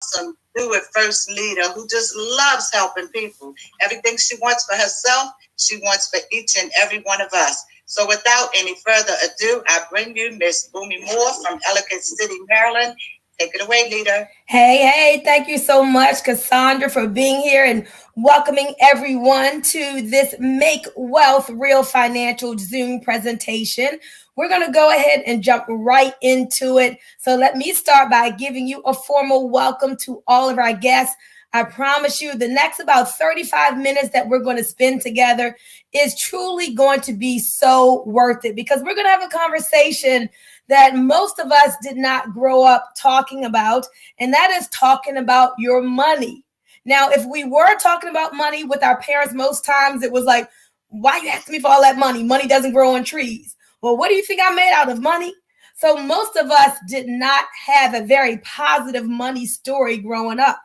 awesome Do It First leader who just loves helping people. Everything she wants for herself, she wants for each and every one of us. So without any further ado, I bring you Miss Boomy Moore from Ellicott City, Maryland. Take it away, leader. Hey, thank you so much, Cassandra, for being here and welcoming everyone to this Make Wealth Real Financial Zoom presentation. We're going to go ahead and jump right into it. So let me start by giving you a formal welcome to all of our guests. I promise you the next about 35 minutes that we're going to spend together is truly going to be so worth it because we're going to have a conversation that most of us did not grow up talking about, and that is talking about your money. Now, if we were talking about money with our parents, most times it was like, why you asking me for all that money? Money doesn't grow on trees. Well, what do you think I made out of money? So most of us did not have a very positive money story growing up.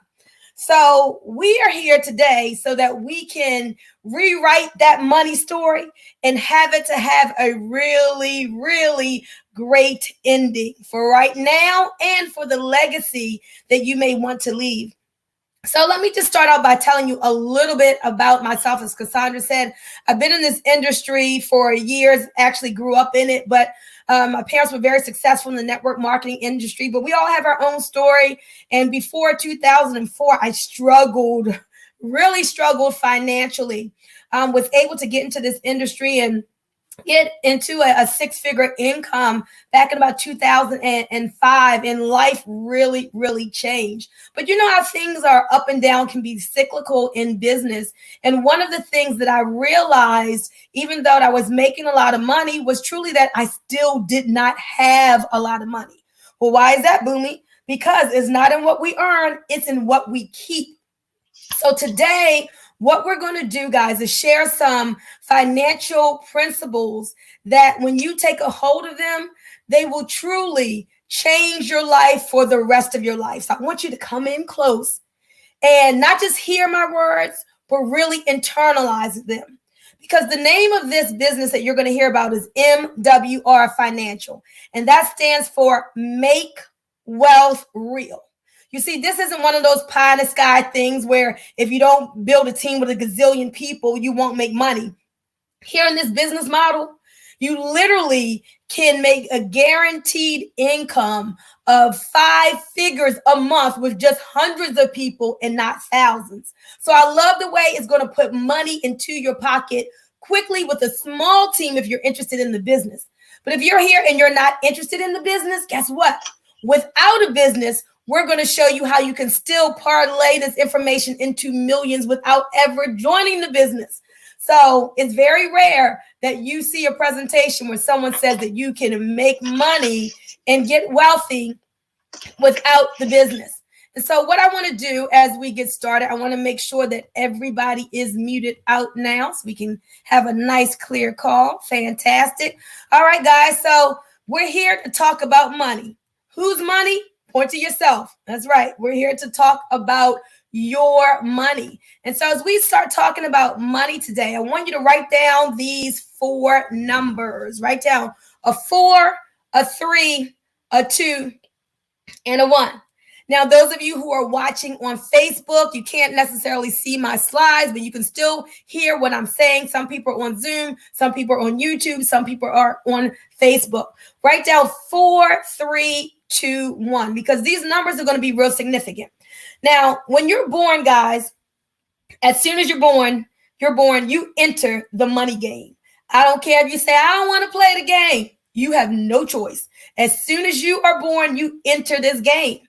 So we are here today so that we can rewrite that money story and have it to have a really, really great ending for right now and for the legacy that you may want to leave. So let me just start out by telling you a little bit about myself. As Cassandra said, I've been in this industry for years, actually grew up in it, but my parents were very successful in the network marketing industry, but we all have our own story. And before 2004, I really struggled financially. Was able to get into this industry and get into a six-figure income back in about 2005, and life really, really changed. But you know how things are up and down, can be cyclical in business. And one of the things that I realized, even though I was making a lot of money, was truly that I still did not have a lot of money. Well, why is that, Boomy? Because it's not in what we earn, it's in what we keep. So today, what we're going to do, guys, is share some financial principles that when you take a hold of them, they will truly change your life for the rest of your life. So I want you to come in close and not just hear my words, but really internalize them. Because the name of this business that you're going to hear about is MWR Financial. And that stands for Make Wealth Real. You see, this isn't one of those pie in the sky things where if you don't build a team with a gazillion people, you won't make money. Here in this business model, you literally can make a guaranteed income of 5 figures a month with just hundreds of people and not thousands. So I love the way it's going to put money into your pocket quickly with a small team if you're interested in the business. But if you're here and you're not interested in the business, guess what? Without a business, we're going to show you how you can still parlay this information into millions without ever joining the business. So it's very rare that you see a presentation where someone says that you can make money and get wealthy without the business. And so what I want to do as we get started, I want to make sure that everybody is muted out now so we can have a nice clear call. Fantastic. All right, guys. So we're here to talk about money. Whose money? Point to yourself. That's right. We're here to talk about your money. And so as we start talking about money today, I want you to write down these 4 numbers. Write down a 4, a 3, a 2, and a 1. Now, those of you who are watching on Facebook, you can't necessarily see my slides, but you can still hear what I'm saying. Some people are on Zoom, some people are on YouTube, some people are on Facebook. Write down 4, 3, 2, 1, because these numbers are going to be real significant. Now, when you're born, guys, as soon as you're born, you enter the money game. I don't care if you say, I don't want to play the game. You have no choice. As soon as you are born, you enter this game.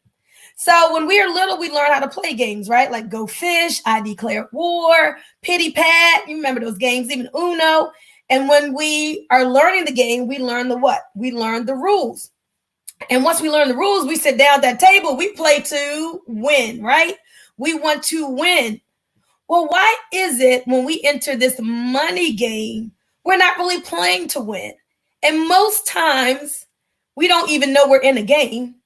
So when we are little, we learn how to play games, right? Like Go Fish, I Declare War, Pity Pat. You remember those games, even Uno. And when we are learning the game, we learn the what? We learn the rules. And once we learn the rules, we sit down at that table, we play to win, right? We want to win. Well, why is it when we enter this money game, we're not really playing to win? And most times, we don't even know we're in a game.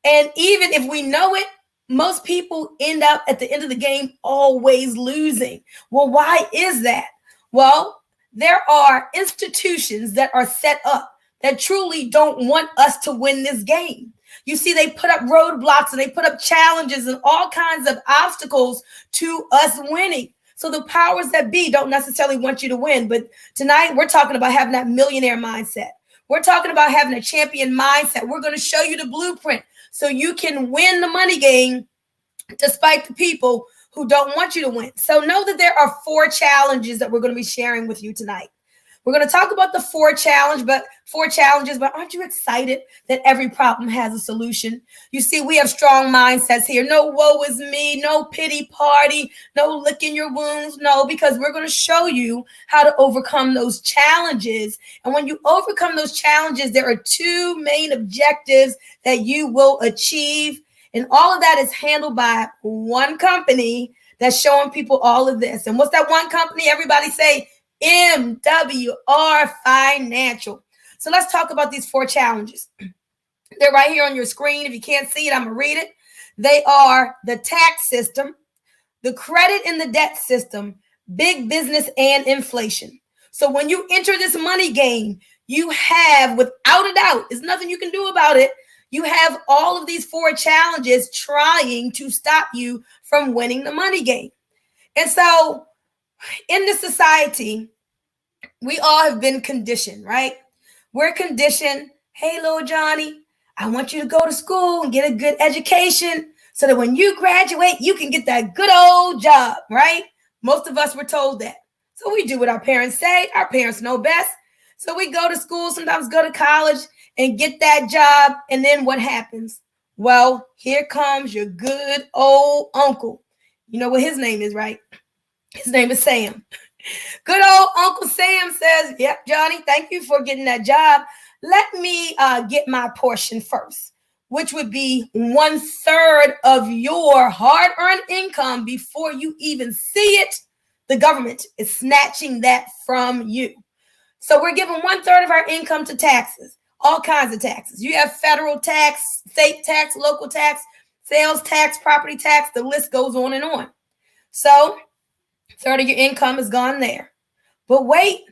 And even if we know it, most people end up at the end of the game always losing. Well, why is that? Well, there are institutions that are set up that truly don't want us to win this game. You see, they put up roadblocks and they put up challenges and all kinds of obstacles to us winning. So the powers that be don't necessarily want you to win. But tonight we're talking about having that millionaire mindset. We're talking about having a champion mindset. We're going to show you the blueprint so you can win the money game despite the people who don't want you to win. So know that there are 4 challenges that we're going to be sharing with you tonight. We're going to talk about the 4 challenges, but aren't you excited that every problem has a solution? You see, we have strong mindsets here. No woe is me, no pity party, no licking your wounds. No, because we're going to show you how to overcome those challenges. And when you overcome those challenges, there are 2 main objectives that you will achieve. And all of that is handled by one company that's showing people all of this. And what's that one company? Everybody say MWR Financial. So let's talk about these 4 challenges. They're right here on your screen. If you can't see it, I'm going to read it. They are the tax system, the credit and the debt system, big business, and inflation. So when you enter this money game, you have, without a doubt, there's nothing you can do about it. You have all of these 4 challenges trying to stop you from winning the money game. And so in this society, we all have been conditioned, right? We're conditioned. Hey, little Johnny, I want you to go to school and get a good education so that when you graduate, you can get that good old job, right? Most of us were told that. So we do what our parents say. Our parents know best. So we go to school, sometimes go to college and get that job. And then what happens? Well, here comes your good old uncle. You know what his name is, right? His name is Sam. Good old Uncle Sam says, yep, Johnny, thank you for getting that job. Let me get my portion first, which would be 1/3 of your hard-earned income before you even see it. The government is snatching that from you. So we're giving 1/3 of our income to taxes, all kinds of taxes. You have federal tax, state tax, local tax, sales tax, property tax, the list goes on and on. So 1/3 of your income is gone there. But wait,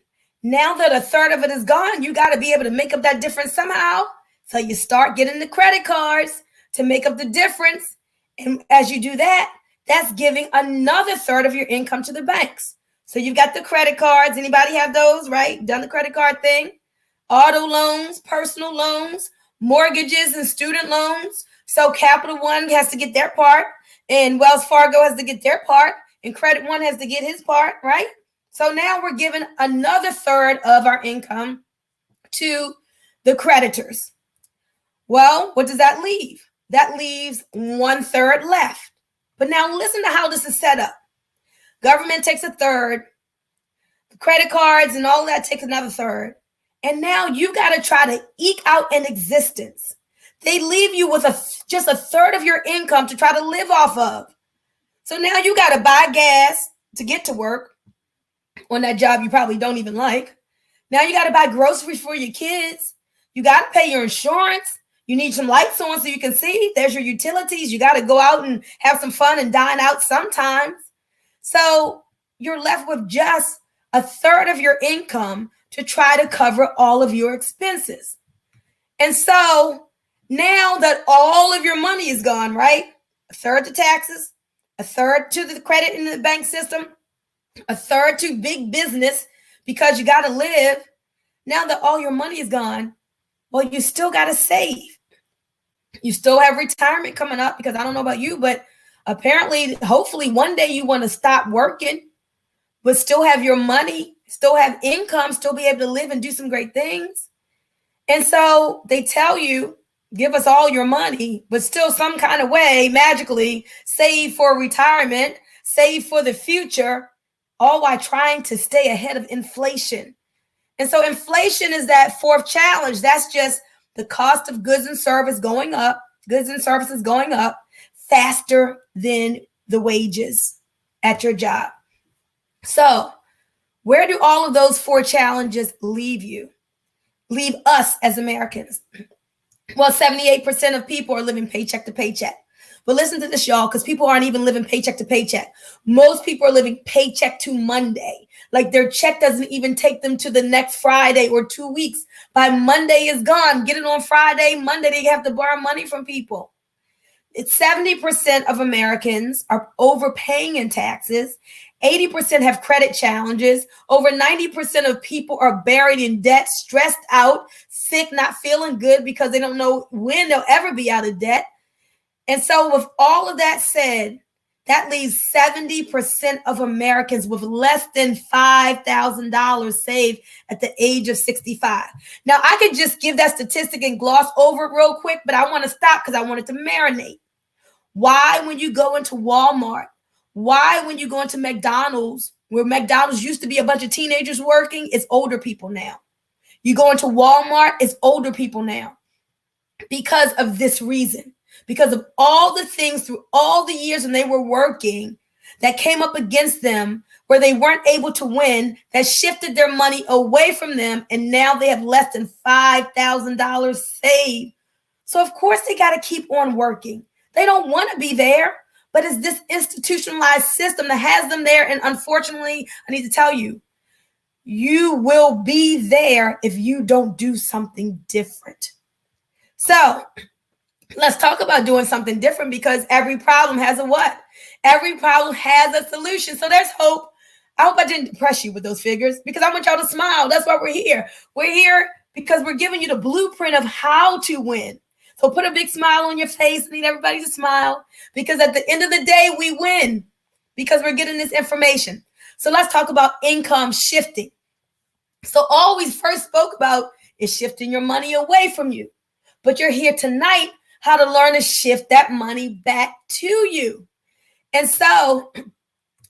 now that 1/3 of it is gone, you got to be able to make up that difference somehow. So you start getting the credit cards to make up the difference. And as you do that, that's giving another 1/3 of your income to the banks. So you've got the credit cards. Anybody have those, right? Done the credit card thing? Auto loans, personal loans, mortgages, and student loans. So Capital One has to get their part, and Wells Fargo has to get their part, and Credit One has to get his part, right? So now we're giving another 1/3 of our income to the creditors. Well, what does that leave? That leaves 1/3 left. But now listen to how this is set up. Government takes 1/3, the credit cards and all that takes another 1/3. And now you got to try to eke out an existence. They leave you with just 1/3 of your income to try to live off of. So now you got to buy gas to get to work on that job you probably don't even like. Now you got to buy groceries for your kids. You got to pay your insurance. You need some lights on so you can see. There's your utilities. You got to go out and have some fun and dine out sometimes. So you're left with just 1/3 of your income to try to cover all of your expenses. And so now that all of your money is gone, right? 1/3 to taxes, 1/3 to the credit in the bank system, 1/3 to big business because you got to live. Now that all your money is gone, well, you still got to save. You still have retirement coming up because I don't know about you, but apparently, hopefully one day you want to stop working, but still have your money, still have income, still be able to live and do some great things. And so they tell you, give us all your money, but still some kind of way, magically, save for retirement, save for the future, all while trying to stay ahead of inflation. And so inflation is that 4th challenge. That's just the cost of goods and services going up faster than the wages at your job. So where do all of those 4 challenges leave you? Leave us as Americans? Well, 78% of people are living paycheck to paycheck. But listen to this, y'all, because people aren't even living paycheck to paycheck. Most people are living paycheck to Monday. Like their check doesn't even take them to the next Friday or 2 weeks. By Monday is gone. Get it on Friday. Monday, they have to borrow money from people. It's 70% of Americans are overpaying in taxes. 80% have credit challenges. Over 90% of people are buried in debt, stressed out, sick, not feeling good because they don't know when they'll ever be out of debt. And so with all of that said, that leaves 70% of Americans with less than $5,000 saved at the age of 65. Now, I could just give that statistic and gloss over it real quick, but I want to stop because I want it to marinate. Why, when you go into Walmart, why, when you go into McDonald's, where McDonald's used to be a bunch of teenagers working, it's older people now. You go into Walmart, it's older people now. Because of this reason. Because of all the things through all the years when they were working that came up against them where they weren't able to win, that shifted their money away from them, and now they have less than $5,000 saved. So of course they got to keep on working. They don't want to be there, but it's this institutionalized system that has them there. And unfortunately, I need to tell you, you will be there if you don't do something different. So let's talk about doing something different, because every problem has a what? Every problem has a solution. So there's hope. I hope I didn't depress you with those figures, because I want y'all to smile. That's why we're here. We're here because we're giving you the blueprint of how to win. So put a big smile on your face. I need everybody to smile, because at the end of the day, we win because we're getting this information. So let's talk about income shifting. So all we first spoke about is shifting your money away from you. But you're here tonight how to learn to shift that money back to you. And so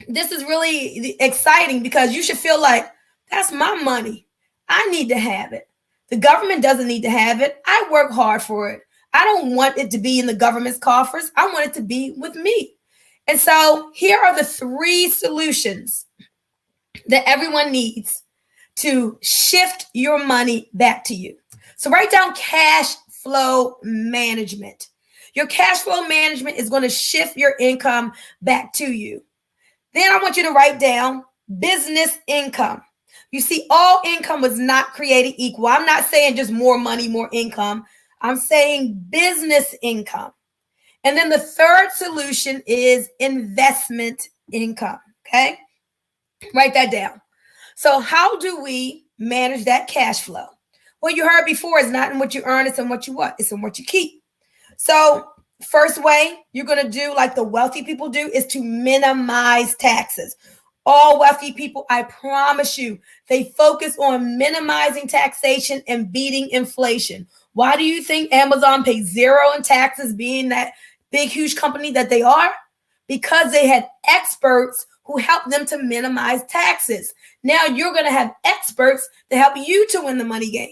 this is really exciting, because you should feel like, that's my money. I need to have it. The government doesn't need to have it. I work hard for it. I don't want it to be in the government's coffers. I want it to be with me. And so here are the 3 solutions that everyone needs to shift your money back to you. So write down cash flow management. Your cash flow management is going to shift your income back to you. Then I want you to write down business income. You see, all income was not created equal. I'm not saying just more money, more income. I'm saying business income. And then the third solution is investment income. Okay? Write that down. So how do we manage that cash flow? Well, you heard before, it's not in what you earn, it's in what you what? It's in what you keep. So first way you're going to do, like the wealthy people do, is to minimize taxes. All wealthy people, I promise you, they focus on minimizing taxation and beating inflation. Why do you think Amazon pays 0 in taxes, being that big, huge company that they are? Because they had experts who helped them to minimize taxes. Now you're going to have experts that help you to win the money game.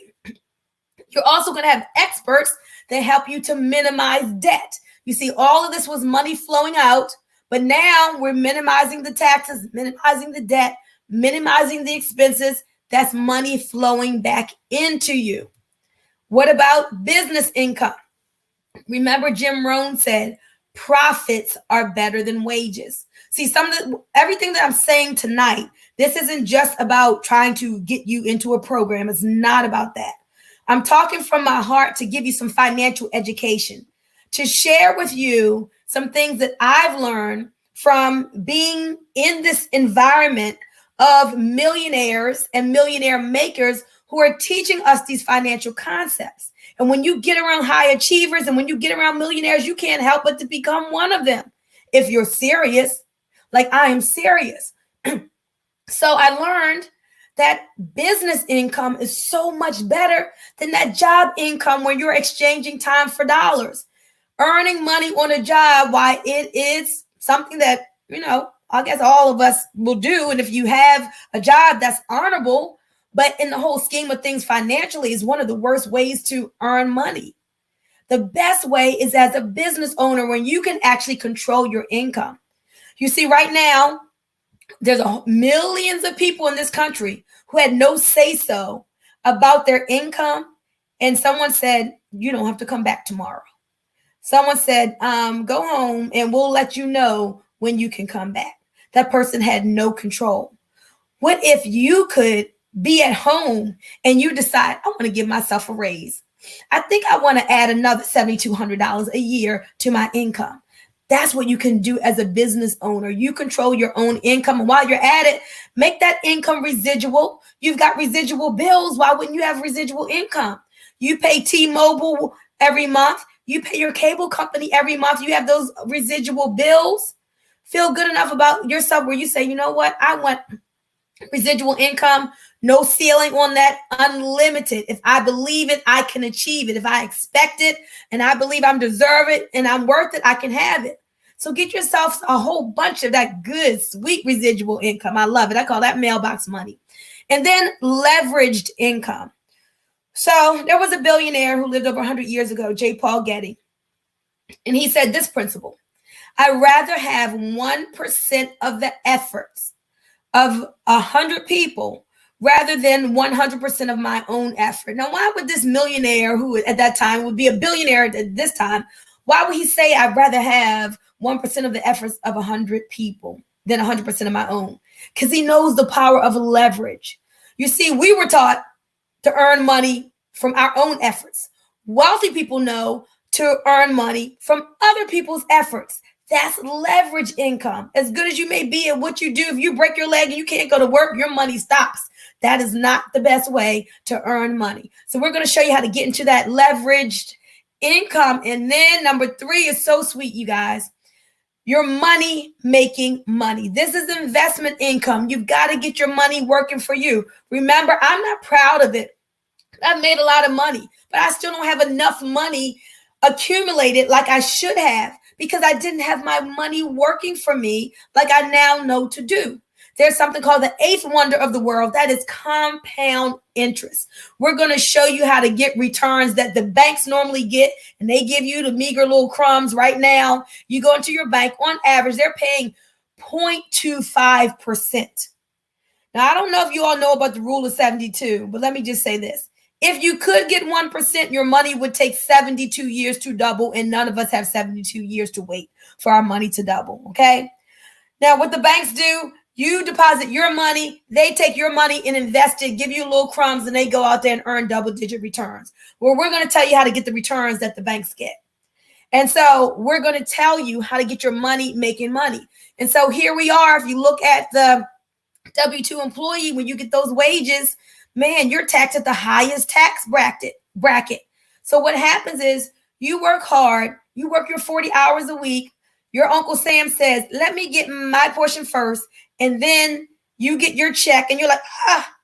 You're also going to have experts that help you to minimize debt. You see, all of this was money flowing out, but now we're minimizing the taxes, minimizing the debt, minimizing the expenses. That's money flowing back into you. What about business income? Remember, Jim Rohn said, profits are better than wages. See, everything that I'm saying tonight, this isn't just about trying to get you into a program. It's not about that. I'm talking from my heart to give you some financial education, to share with you some things that I've learned from being in this environment of millionaires and millionaire makers who are teaching us these financial concepts. And when you get around high achievers and when you get around millionaires, you can't help but to become one of them. If you're serious, like I am serious. So I learned that business income is so much better than that job income where you're exchanging time for dollars. Earning money on a job, why it is something that, I guess all of us will do. And if you have a job that's honorable, but in the whole scheme of things financially is one of the worst ways to earn money. The best way is as a business owner when you can actually control your income. You see, right now, there's millions of people in this country who had no say-so about their income. And someone said, you don't have to come back tomorrow. Someone said, go home and we'll let you know when you can come back. That person had no control. What if you could be at home and you decide, I want to give myself a raise. I think I want to add another $7,200 a year to my income. That's what you can do as a business owner. You control your own income. And while you're at it, make that income residual. You've got residual bills. Why wouldn't you have residual income? You pay T-Mobile every month. You pay your cable company every month. You have those residual bills. Feel good enough about yourself where you say, you know what? I want residual income, no ceiling on that, unlimited. If I believe it, I can achieve it. If I expect it and I believe I'm deserve it and I'm worth it, I can have it. So get yourself a whole bunch of that good, sweet residual income. I love it. I call that mailbox money. And then leveraged income. So there was a billionaire who lived over 100 years ago, J. Paul Getty. And he said this principle: I'd rather have 1% of the efforts of 100 people rather than 100% of my own effort. Now, why would this millionaire, who at that time would be a billionaire at this time, why would he say I'd rather have 1% of the efforts of 100 people than 100% of my own? Because he knows the power of leverage. You see, we were taught to earn money from our own efforts. Wealthy people know to earn money from other people's efforts. That's leverage income. As good as you may be at what you do, if you break your leg and you can't go to work, your money stops. That is not the best way to earn money. So we're going to show you how to get into that leveraged income. And then number 3 is so sweet, you guys. Your money making money. This is investment income. You've got to get your money working for you. Remember, I'm not proud of it. I've made a lot of money, but I still don't have enough money accumulated like I should have, because I didn't have my money working for me like I now know to do. There's something called the 8th wonder of the world. That is compound interest. We're going to show you how to get returns that the banks normally get, and they give you the meager little crumbs right now. You go into your bank, on average, they're paying 0.25%. Now, I don't know if you all know about the rule of 72, but let me just say this. If you could get 1%, your money would take 72 years to double, and none of us have 72 years to wait for our money to double, okay? Now, what the banks do, you deposit your money, they take your money and invest it, give you little crumbs, and they go out there and earn double-digit returns. Well, we're going to tell you how to get the returns that the banks get. And so we're going to tell you how to get your money making money. And so here we are. If you look at the W-2 employee, when you get those wages, man, you're taxed at the highest tax bracket. So what happens is you work hard, you work your 40 hours a week. Your Uncle Sam says, let me get my portion first. And then you get your check and you're like,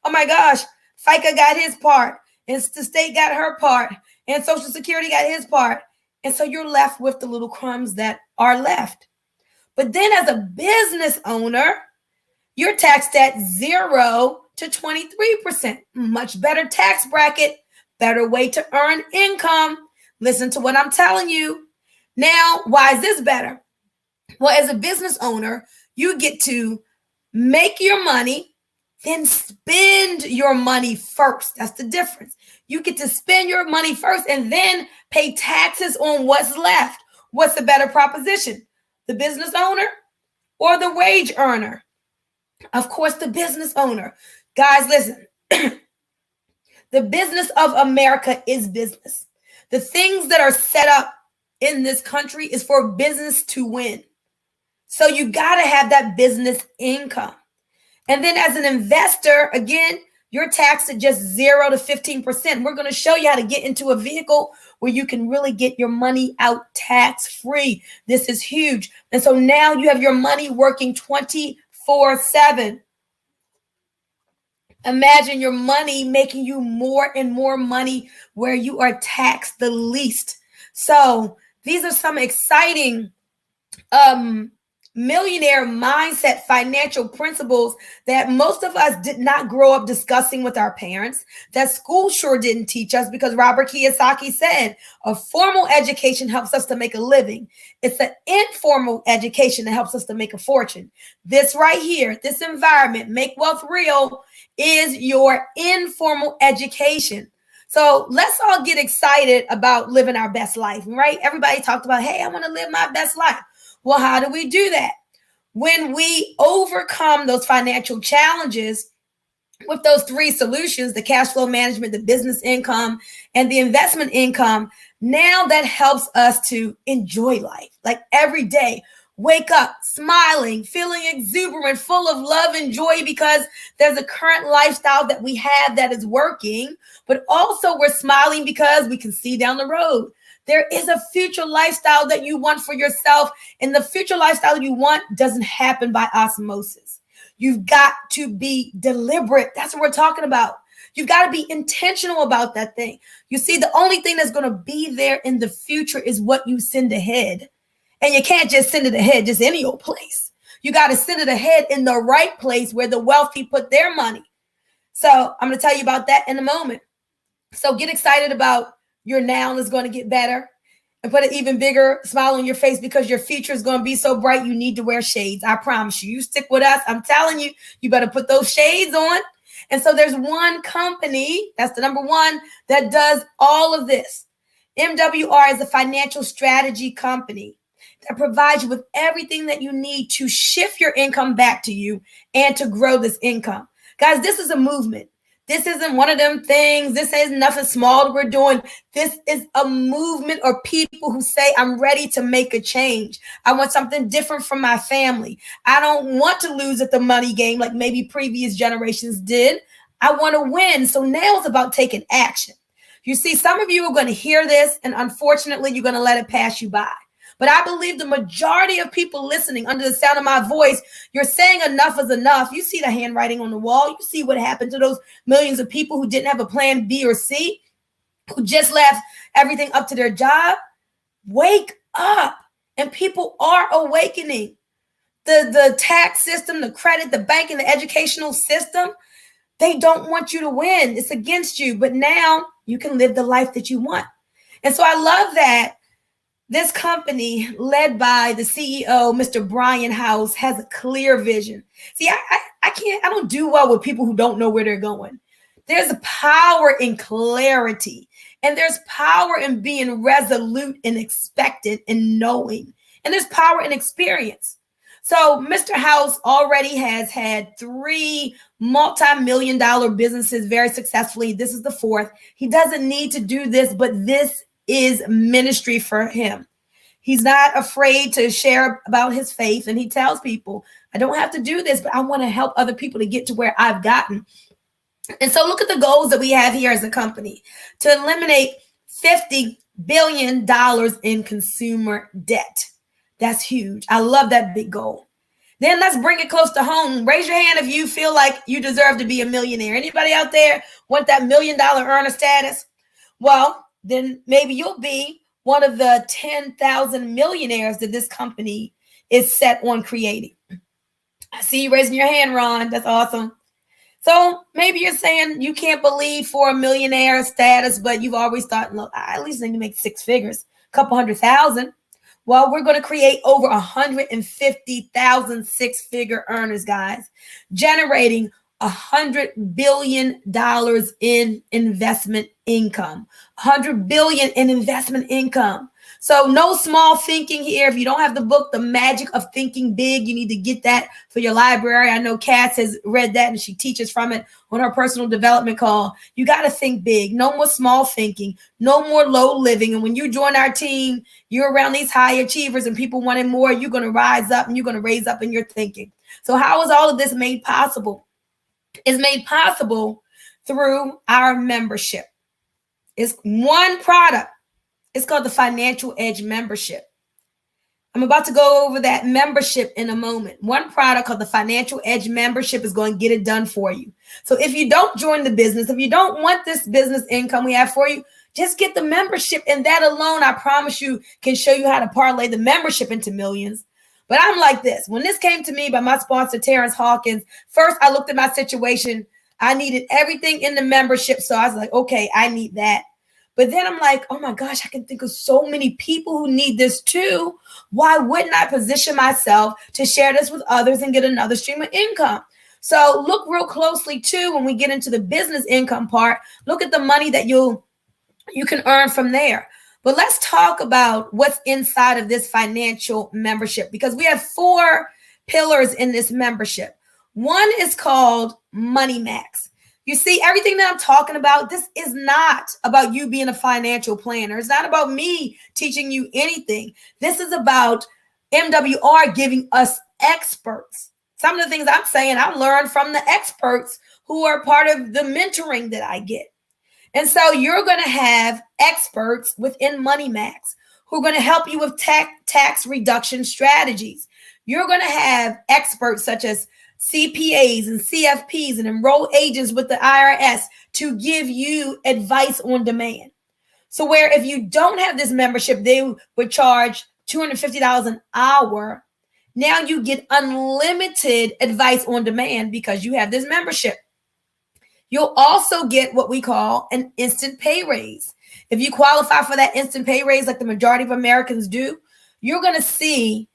oh my gosh, FICA got his part. And the state got her part. And Social Security got his part. And so you're left with the little crumbs that are left. But then as a business owner, you're taxed at 0 to 23%. Much better tax bracket, better way to earn income. Listen to what I'm telling you. Now, why is this better? Well, as a business owner, you get to make your money, then spend your money first. That's the difference. You get to spend your money first and then pay taxes on what's left. What's the better proposition? The business owner or the wage earner? Of course, the business owner. Guys, listen. The business of America is business. The things that are set up in this country is for business to win. So you got to have that business income. And then as an investor, again, you're taxed at just 0 to 15%. We're going to show you how to get into a vehicle where you can really get your money out tax-free. This is huge. And so now you have your money working 24/7. Imagine your money making you more and more money where you are taxed the least. So these are some exciting millionaire mindset financial principles that most of us did not grow up discussing with our parents, that school sure didn't teach us, because Robert Kiyosaki said a formal education helps us to make a living. It's an informal education that helps us to make a fortune. This right here, this environment, Make Wealth Real, is your informal education. So let's all get excited about living our best life, right? Everybody talked about, hey, I want to live my best life. Well, how do we do that? When we overcome those financial challenges with those three solutions, the cash flow management, the business income, and the investment income, now that helps us to enjoy life. Like every day, wake up smiling, feeling exuberant, full of love and joy because there's a current lifestyle that we have that is working, but also we're smiling because we can see down the road. There is a future lifestyle that you want for yourself, and the future lifestyle you want doesn't happen by osmosis. You've got to be deliberate. That's what we're talking about. You've got to be intentional about that thing. You see, the only thing that's going to be there in the future is what you send ahead. And you can't just send it ahead just any old place. You got to send it ahead in the right place where the wealthy put their money. So I'm going to tell you about that in a moment. So get excited about your now is going to get better. And put an even bigger smile on your face because your future is going to be so bright. You need to wear shades. I promise you. You stick with us. I'm telling you, you better put those shades on. And so there's one company, that's the number one, that does all of this. MWR is a financial strategy company that provides you with everything that you need to shift your income back to you and to grow this income. Guys, this is a movement. This isn't one of them things. This is nothing small that we're doing. This is a movement or people who say, I'm ready to make a change. I want something different from my family. I don't want to lose at the money game like maybe previous generations did. I want to win. So now it's about taking action. You see, some of you are going to hear this, and unfortunately, you're going to let it pass you by. But I believe the majority of people listening under the sound of my voice, you're saying enough is enough. You see the handwriting on the wall. You see what happened to those millions of people who didn't have a plan B or C, who just left everything up to their job. Wake up. And people are awakening. The tax system, the credit, the banking, the educational system, they don't want you to win. It's against you. But now you can live the life that you want. And so I love that this company led by the CEO, Mr. Brian House, has a clear vision. See, I don't do well with people who don't know where they're going. There's power in clarity, and there's power in being resolute and expectant and knowing, and there's power in experience. So Mr. House already has had 3 multi-million-dollar businesses very successfully. This is the 4th. He doesn't need to do this, but this is ministry for him. He's not afraid to share about his faith, and he tells people, I don't have to do this, but I want to help other people to get to where I've gotten. And so look at the goals that we have here as a company: to eliminate $50 billion in consumer debt. That's huge. I love that big goal. Then let's bring it close to home. Raise your hand if you feel like you deserve to be a millionaire. Anybody out there want that $1 million earner status? Well, then maybe you'll be one of the 10,000 millionaires that this company is set on creating. I see you raising your hand, Ron. That's awesome. So maybe you're saying you can't believe for a millionaire status, but you've always thought, look, I at least need to make 6 figures, a couple $100,000. Well, we're going to create over 150,000 6-figure earners, guys, generating $100 billion in investment income. $100 billion in investment income. So no small thinking here. If you don't have the book, The Magic of Thinking Big, you need to get that for your library. I know Cass has read that and she teaches from it on her personal development call. You got to think big. No more small thinking. No more low living. And when you join our team, you're around these high achievers and people wanting more. You're going to rise up and you're going to raise up in your thinking. So how is all of this made possible? It's made possible through our membership. It's one product. It's called the Financial Edge membership. I'm about to go over that membership in a moment. One product called the Financial Edge membership is going to get it done for you. So if you don't join the business, if you don't want this business income we have for you, just get the membership. And that alone, I promise you, can show you how to parlay the membership into millions. But I'm like this. When this came to me by my sponsor, Terrence Hawkins, first I looked at my situation. I needed everything in the membership. So I was like, okay, I need that. But then I'm like, oh my gosh, I can think of so many people who need this too. Why wouldn't I position myself to share this with others and get another stream of income? So look real closely too when we get into the business income part. Look at the money that you can earn from there. But let's talk about what's inside of this financial membership, because we have 4 pillars in this membership. One is called Money Max. You see, everything that I'm talking about, this is not about you being a financial planner. It's not about me teaching you anything. This is about MWR giving us experts. Some of the things I'm saying, I learned from the experts who are part of the mentoring that I get. And so you're going to have experts within Money Max who are going to help you with tax reduction strategies. You're going to have experts such as CPAs and CFPs and enrolled agents with the IRS to give you advice on demand. So where if you don't have this membership, they would charge $250 an hour. Now you get unlimited advice on demand because you have this membership. You'll also get what we call an instant pay raise. If you qualify for that instant pay raise, like the majority of Americans do, you're going to see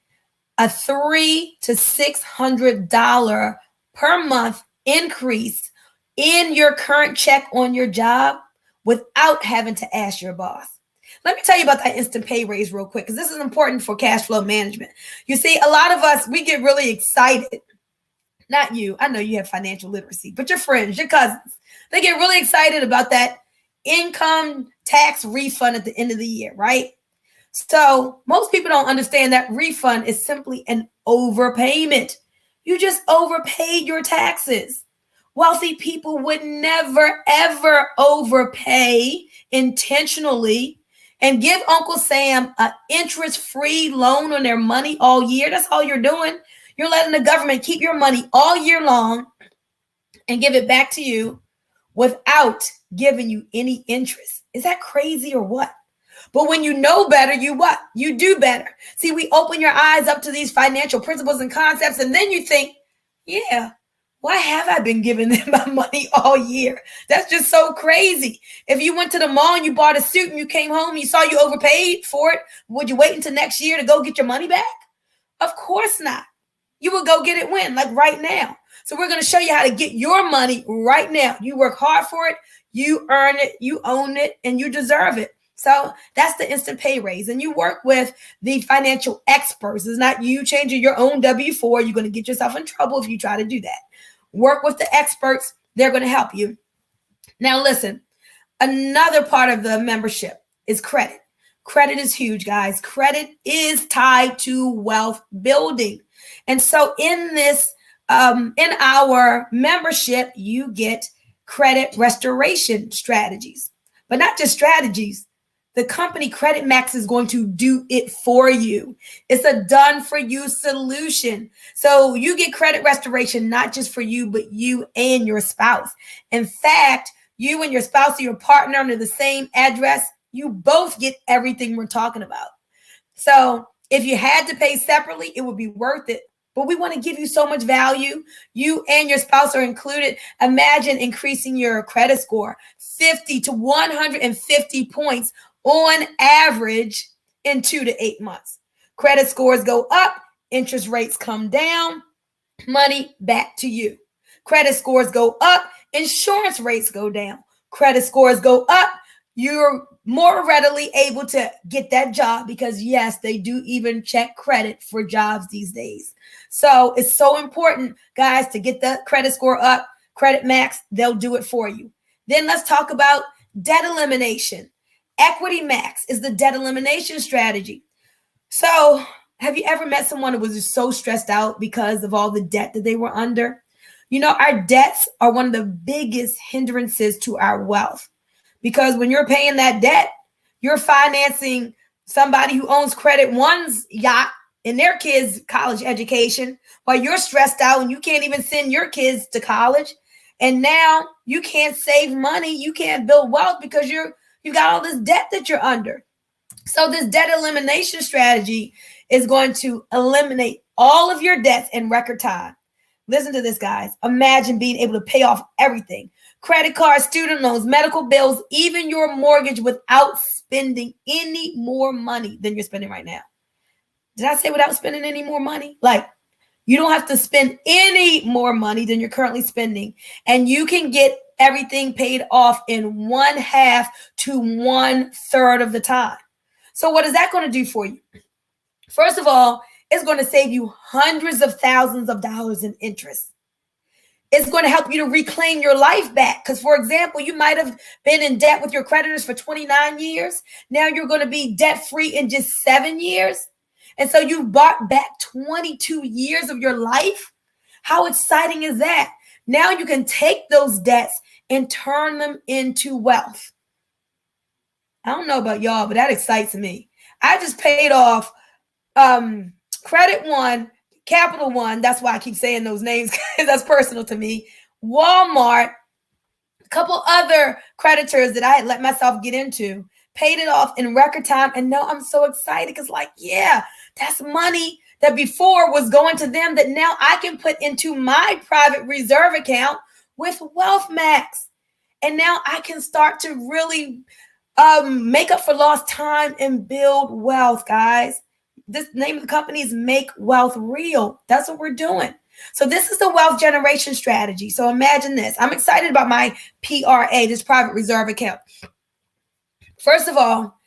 a $300 to $600 per month increase in your current check on your job without having to ask your boss. Let me tell you about that instant pay raise real quick, because this is important for cash flow management. You see, a lot of us, we get really excited. Not you. I know you have financial literacy, but your friends, your cousins, they get really excited about that income tax refund at the end of the year, right? So most people don't understand that refund is simply an overpayment. You just overpaid your taxes. Wealthy people would never, ever overpay intentionally and give Uncle Sam an interest-free loan on their money all year. That's all you're doing. You're letting the government keep your money all year long and give it back to you without giving you any interest. Is that crazy or what? But when you know better, you what? You do better. See, we open your eyes up to these financial principles and concepts, and then you think, yeah, why have I been giving them my money all year? That's just so crazy. If you went to the mall and you bought a suit and you came home and you saw you overpaid for it, would you wait until next year to go get your money back? Of course not. You will go get it when? Like right now. So we're going to show you how to get your money right now. You work hard for it, you earn it, you own it, and you deserve it. So that's the instant pay raise. And you work with the financial experts. It's not you changing your own W-4. You're going to get yourself in trouble if you try to do that. Work with the experts. They're going to help you. Now listen, another part of the membership is credit. Credit is huge, guys. Credit is tied to wealth building. And so in this, in our membership, you get credit restoration strategies, but not just strategies. The company Credit Max is going to do it for you. It's a done for you solution. So you get credit restoration, not just for you, but you and your spouse. In fact, you and your spouse or your partner under the same address, you both get everything we're talking about. So if you had to pay separately, it would be worth it. But we want to give you so much value. You and your spouse are included. Imagine increasing your credit score 50 to 150 points on average in 2 to 8 months. Credit scores go up, interest rates come down, money back to you. Credit scores go up, insurance rates go down. Credit scores go up, you're more readily able to get that job because, yes, they do even check credit for jobs these days. So it's so important, guys, to get the credit score up. Credit Max, they'll do it for you. Then let's talk about debt elimination. Equity Max is the debt elimination strategy. So have you ever met someone who was just so stressed out because of all the debt that they were under? You know, our debts are one of the biggest hindrances to our wealth. Because when you're paying that debt, you're financing somebody who owns Credit One's yacht and their kids' college education while you're stressed out and you can't even send your kids to college. And now you can't save money. You can't build wealth because you got all this debt that you're under. So this debt elimination strategy is going to eliminate all of your debts in record time. Listen to this, guys. Imagine being able to pay off everything. Credit cards, student loans, medical bills, even your mortgage without spending any more money than you're spending right now. Did I say without spending any more money? Like You don't have to spend any more money than you're currently spending. And you can get everything paid off in 1/2 to 1/3 of the time. So what is that going to do for you? First of all, it's going to save you hundreds of thousands of dollars in interest. It's going to help you to reclaim your life back. Because, for example, you might have been in debt with your creditors for 29 years. Now you're going to be debt-free in just 7 years. And so you've bought back 22 years of your life. How exciting is that? Now you can take those debts and turn them into wealth. I don't know about y'all, but that excites me. I just paid off Credit One, Capital One. That's why I keep saying those names, because that's personal to me. Walmart, a couple other creditors that I had let myself get into, paid it off in record time. And now I'm so excited because, like, yeah, that's money that before was going to them that now I can put into my private reserve account with WealthMax. And now I can start to really make up for lost time and build wealth, guys. This name of the company is Make Wealth Real. That's what we're doing. So this is the wealth generation strategy. So imagine this. I'm excited about my PRA, this private reserve account. First of all,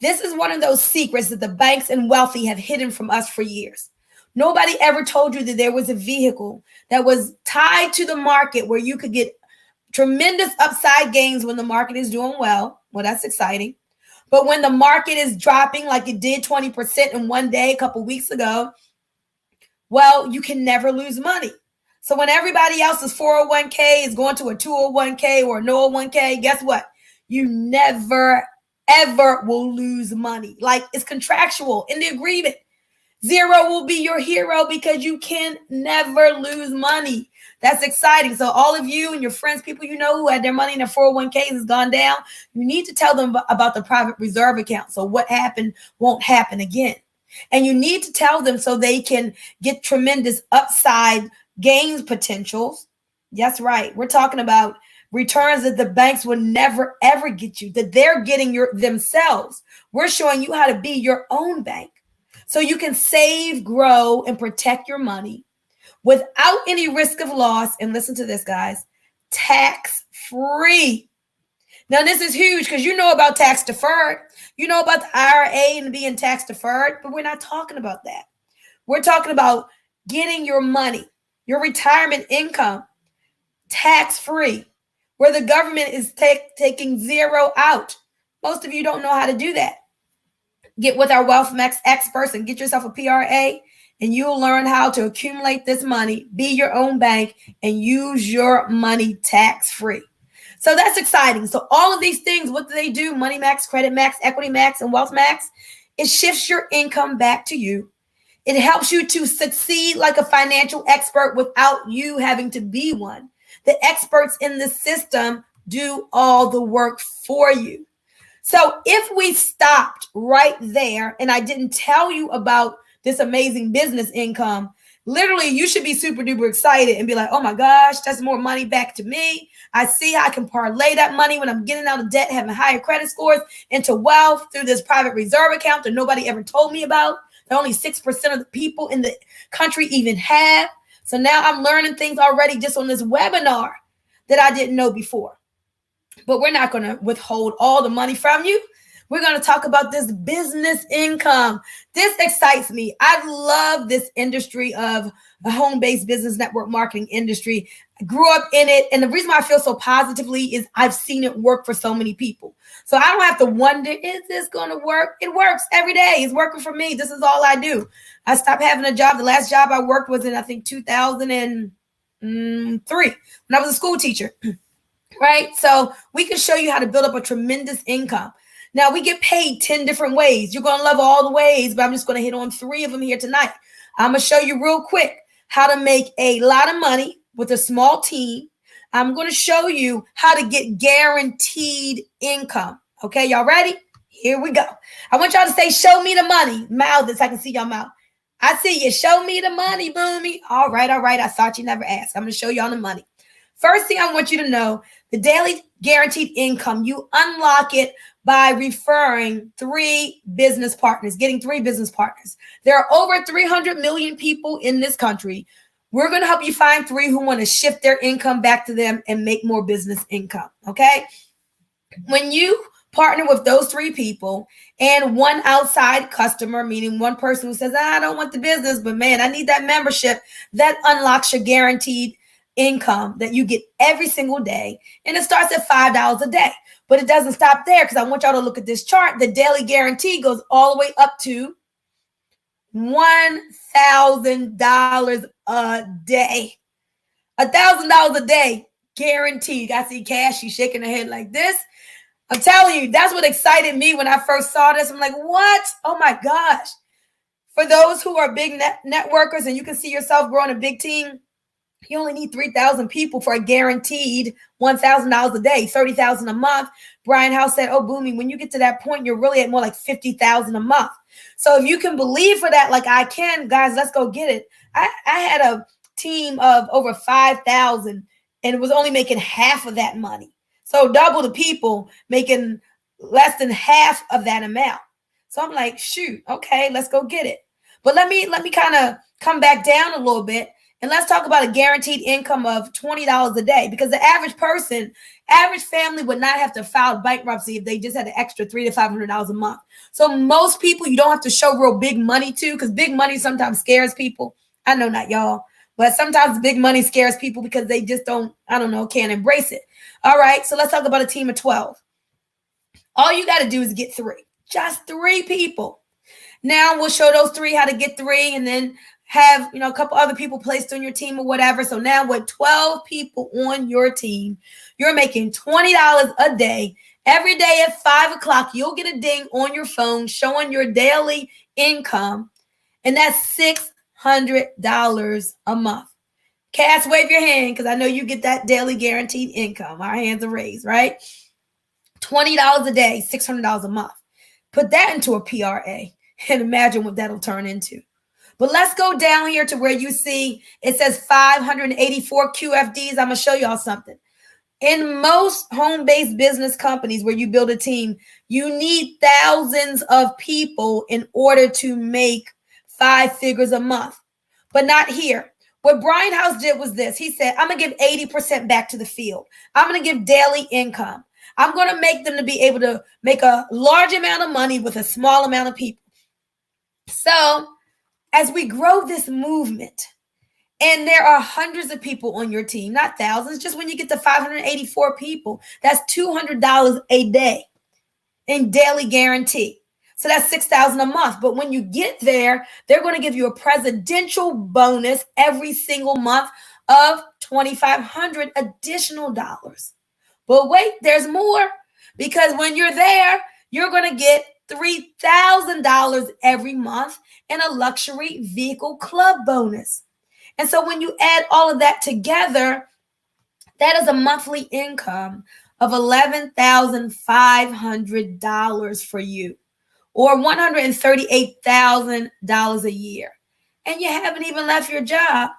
this is one of those secrets that the banks and wealthy have hidden from us for years. Nobody ever told you that there was a vehicle that was tied to the market where you could get tremendous upside gains when the market is doing well. Well, that's exciting. But when the market is dropping like it did 20% in one day a couple weeks ago, well, you can never lose money. So when everybody else's 401k is going to a 201k or a no 1k, guess what? You never, ever will lose money. Like, it's contractual in the agreement. Zero will be your hero because you can never lose money. That's exciting. So all of you and your friends, people you know who had their money in their 401ks has gone down, you need to tell them about the private reserve account. So what happened won't happen again. And you need to tell them so they can get tremendous upside gains potentials. That's right. We're talking about returns that the banks will never, ever get you, that they're getting themselves. We're showing you how to be your own bank so you can save, grow, and protect your money without any risk of loss. And listen to this, guys, tax-free. Now, this is huge because you know about tax deferred. You know about the IRA and being tax deferred, but we're not talking about that. We're talking about getting your money, your retirement income, tax-free, where the government is taking zero out. Most of you don't know how to do that. Get with our WealthMax experts and get yourself a PRA, and you'll learn how to accumulate this money, be your own bank, and use your money tax-free. So that's exciting. So all of these things, what do they do? Money Max, Credit Max, Equity Max, and Wealth Max. It shifts your income back to you. It helps you to succeed like a financial expert without you having to be one. The experts in the system do all the work for you. So if we stopped right there and I didn't tell you about this amazing business income, literally you should be super duper excited and be like, oh my gosh, that's more money back to me. I see how I can parlay that money when I'm getting out of debt, having higher credit scores, into wealth through this private reserve account that nobody ever told me about, that only 6% of the people in the country even have. So now I'm learning things already just on this webinar that I didn't know before. But we're not going to withhold all the money from you. We're going to talk about this business income. This excites me. I love this industry of the home-based business network marketing industry. I grew up in it. And the reason why I feel so positively is I've seen it work for so many people. So I don't have to wonder, is this going to work? It works every day. It's working for me. This is all I do. I stopped having a job. The last job I worked was in, I think, 2003 when I was a school teacher. Right? So we can show you how to build up a tremendous income. Now, we get paid 10 different ways. You're going to love all the ways, but I'm just going to hit on 3 of them here tonight. I'm going to show you real quick how to make a lot of money with a small team. I'm going to show you how to get guaranteed income. Okay, y'all ready? Here we go. I want y'all to say, show me the money. Mouth it so I can see y'all mouth. I see you. Show me the money, Boomy. All right. I thought you never asked. I'm going to show y'all the money. First thing I want you to know, the daily guaranteed income, you unlock it by referring 3 business partners, getting 3 business partners. There are over 300 million people in this country. We're going to help you find 3 who want to shift their income back to them and make more business income. Okay. When you partner with those 3 people and 1 outside customer, meaning 1 person who says, I don't want the business, but man, I need that membership, that unlocks your guaranteed income that you get every single day. And it starts at $5 a day, but it doesn't stop there, because I want y'all to look at this chart. The daily guarantee goes all the way up to $1,000 a day. $1,000 a day guaranteed. I see Cash, she's shaking her head like this. I'm telling you, that's what excited me when I first saw this. I'm like, what? Oh my gosh. For those who are big networkers and you can see yourself growing a big team, you only need 3,000 people for a guaranteed $1,000 a day, $30,000 a month. Brian House said, oh, Boomy, when you get to that point, you're really at more like 50,000 a month. So if you can believe for that, like I can, guys, let's go get it. I had a team of over 5,000 and it was only making half of that money. So double the people making less than half of that amount. So I'm like, shoot, okay, let's go get it. But let me kind of come back down a little bit. And let's talk about a guaranteed income of $20 a day, because the average family would not have to file bankruptcy if they just had an extra $300 to $500 a month. So most people you don't have to show real big money to, because big money sometimes scares people. I know not y'all, but sometimes big money scares people because they just can't embrace it. All right, so let's talk about a team of 12. All you got to do is get 3, just 3 people. Now we'll show those 3 how to get 3 and then have, a couple other people placed on your team or whatever. So now with 12 people on your team, you're making $20 a day. Every day at 5 o'clock, you'll get a ding on your phone showing your daily income. And that's $600 a month. Cass, wave your hand, because I know you get that daily guaranteed income. Our hands are raised, right? $20 a day, $600 a month. Put that into a PRA and imagine what that'll turn into. But let's go down here to where you see it says 584 QFDs. I'm going to show y'all something. In most home-based business companies where you build a team, you need thousands of people in order to make 5 figures a month, but not here. What Brian House did was this. He said, I'm going to give 80% back to the field. I'm going to give daily income. I'm going to make them to be able to make a large amount of money with a small amount of people. So as we grow this movement, and there are hundreds of people on your team, not thousands, just when you get to 584 people, that's $200 a day in daily guarantee. So that's $6,000 a month. But when you get there, they're going to give you a presidential bonus every single month of $2,500 additional dollars. But wait, there's more, because when you're there, you're going to get $3,000 every month and a luxury vehicle club bonus. And so when you add all of that together, that is a monthly income of $11,500 for you, or $138,000 a year. And you haven't even left your job.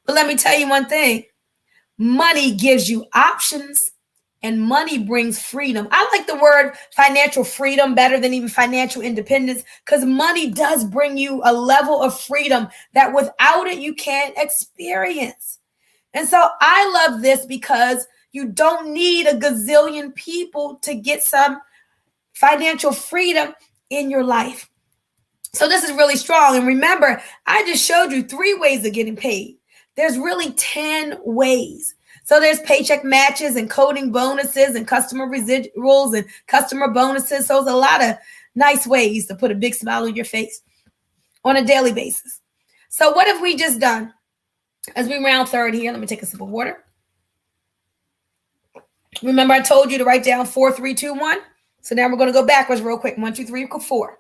But let me tell you one thing. Money gives you options, and money brings freedom. I like the word financial freedom better than even financial independence, because money does bring you a level of freedom that without it, you can't experience. And so I love this, because you don't need a gazillion people to get some financial freedom in your life. So this is really strong. And remember, I just showed you 3 ways of getting paid. There's really 10 ways. So there's paycheck matches and coding bonuses and customer residuals and customer bonuses. So there's a lot of nice ways to put a big smile on your face on a daily basis. So what have we just done? As we round third here, let me take a sip of water. Remember, I told you to write down 4, 3, 2, 1. So now we're going to go backwards real quick. 1, 2, 3, 4.